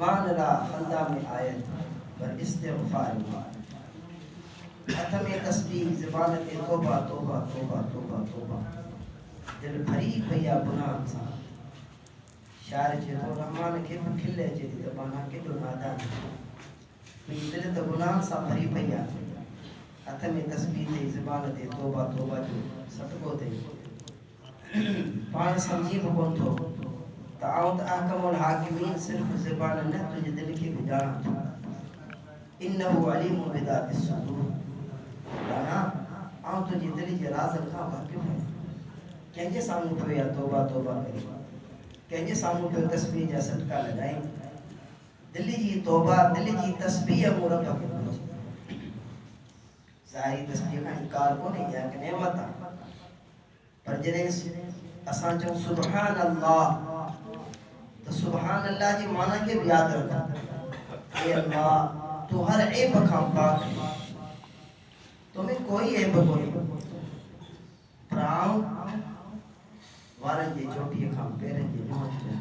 मान रा खंदा में आयत पर इस्तिग़फ़ार हाथ में तस्बीह ज़बान ते तौबा तौबा तौबा तौबा तौबा दिल भरी पया गुनाह सां शायर जे तो रहमान के खिले जे ज़बान के तो नादान मेरी दिल तो गुनाह सां भरी पया हाथ में तस्बीह ते ज़बान ते तौबा तौबा जो सटको थे पान समझी में कोन थो त आउं त अहकमुल हाकिमीन सिर्फ ज़बान न तुझे दिल के भी जाना इन्नहु अलीमुन बिदातिस सुदूर जाना आउं तुझे दिल जे राज़न का वाकिफ़ है कंहिंजे साम्हूं पियो या तौबा तौबा करे कंहिंजे साम्हूं पियो तस्बीह जा सटका लगाए दिल जी तौबा दिल जी तस्बीह मूं रब खे घुरिजे ज़ाहिरी तस्बीह खां इनकार कोन्हे इहा हिकु नेमत आहे पर जॾहिं असां चऊं सुभान अल्लाह तो सुभान अल्लाह जी माना के भी याद रखो ए अल्लाह तू हर ऐब खां पाक है तुम्हें कोई ऐब कोन्हे प्राण वारन जे चोटीअ खां पेरनि जे नुंहं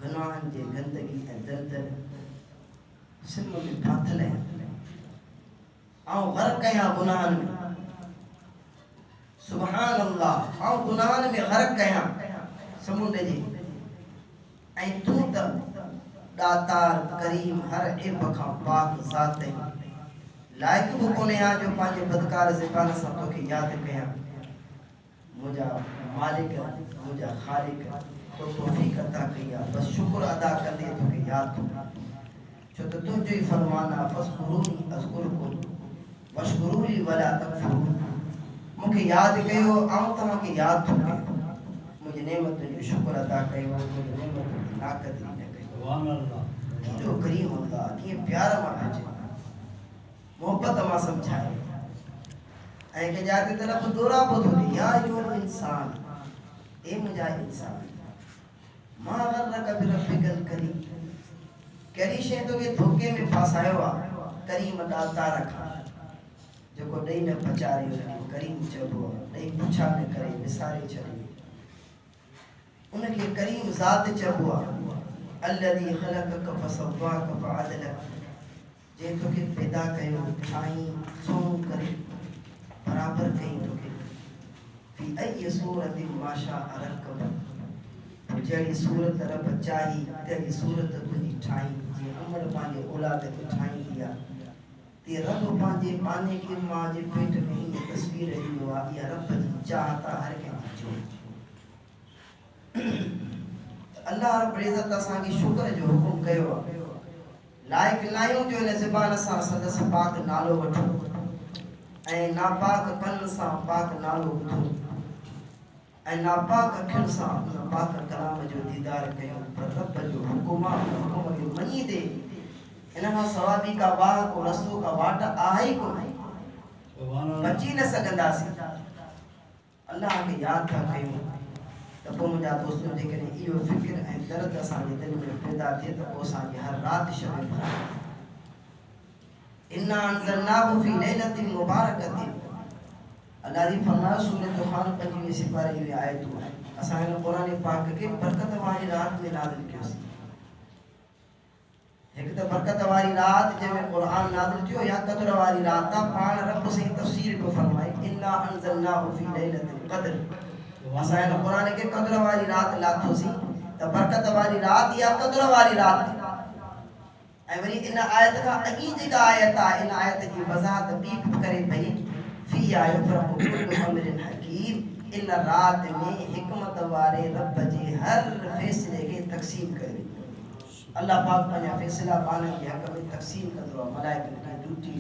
गुनाहनि जे गंदगी ऐं दलदल सिम में फाथल आहिनि आउं ग़र्क़ आहियां गुनाहनि में सुभान अल्लाह आउं गुनाहनि में ग़र्क़ आहियां समुंड जे ऐं तू त दातार करीम हर ऐब खां पाक ज़ात लाइक़ बि कोन्हे हा जो पंहिंजे बदकार ज़बान सां तोखे यादि कयां मुंहिंजा मालिक मुंहिंजा ख़ालिक तो तौफ़ीक़ अता कई आहे बसि शुक्र अदा कंदे तोखे यादि थो छो त तुंहिंजो ई फ़रमान आहे फ़ज़्कुरूनी अज़्कुरकुम वश्कुरूली वला तकफ़ुरून मूंखे यादि कयो आउं तव्हांखे यादि थो कयां मुंहिंजी नेमतुनि जो शुक्र अदा कयो मुंहिंजी नेमतुनि जी नाक़दरी न कयो सुभान अल्लाह केॾो करीम अल्लाह कीअं प्यार मां अचे मोहब्बत मां सम्झाए ऐं के जाते तरफ दोरा ॿुधो या अय्युहल इंसान ए मुंहिंजा इंसान मां ग़र्रक बिरब्बिकल करीम कहिड़ी शइ तोखे धोखे में फासायो आहे करीम दातार खां जेको ॾेई न पचारे हुनखे करीम चइबो आहे ॾेई पुछा न करे विसारे छॾे उनखे करीम ज़ात चइबो आहे अल्लज़ी ख़लक़क फसव्वाक फ़अदलक जे तोखे पैदा कयो ठाही सोन करे बराबर कई तोखे फी अय्यि सूरतिन मा शाअ रकब जहिड़ी सूरत रब चाही तहिड़ी सूरत तुंहिंजी ठाही जीअं अमर पंहिंजे औलाद खे ठाहींदी आहे ते रब पंहिंजे पाने खे मां जे पेट में हीअ तस्वीर ॾींदो आहे इहा रब जी चाहत आहे हर कंहिंजी अल्लाह रब्बुल इज़्ज़त असांखे शुक्र जो हुकुम कयो आहे लाइक़ लायूं जो हिन ज़बान सां संदसि पाक नालो वठो ऐं नापाक कन सां पाक नालो ॿुधो ऐं नापाक अखियुनि सां पाक कलाम जो दीदार कयूं पर रब जो हुकुम खे मञी दे इन खां सवाइ ॿी का वाह को रस्तो का वाट आहे ई कोन्हे बची न सघंदासीं अल्लाह खे यादि था कयूं त पोइ मुंहिंजा दोस्तों जेकॾहिं इहो फ़िक्र ऐं दर्द असांजे दिलि में पैदा थिए त पोइ असांजी हर राति शब बरात इन्ना अंज़लनाहु फ़ी लैलतिन मुबारकतिन अल्लाह जी फरमायो सूरत दुखान 25 सिपारे में आयतूं असां हिन क़ुरान पाक खे बरकत वारी रात में नाज़िल कयोसीं हिकु त बरकत वारी रात जंहिंमें क़ुरान नाज़िल थियो या क़द्र वारी रात आहे पाण रब साईं तफ़सीर पियो फरमाए इन्ना अंज़लनाहु फ़ी लैलतिल क़द्र असां हिन क़ुरान खे क़द्र वारी रात लाथोसीं त बरकत वारी रात या क़द्र वारी रात ऐं वरी इन आयत खां अॻी जेका आयत आहे इन आयत जी वज़ाहत ॿी करे पई फ़ीहा युफ़रक़ु कुल्लु अम्रिन हकीम इन रात में हिकमत वारे रब जे हर फ़ैसिले खे तक़सीम कयो अल्लाह पाक पंहिंजा फ़ैसिला पाण जे हक़ में तक़सीम कंदो आहे मलाइकनि खे ड्यूटी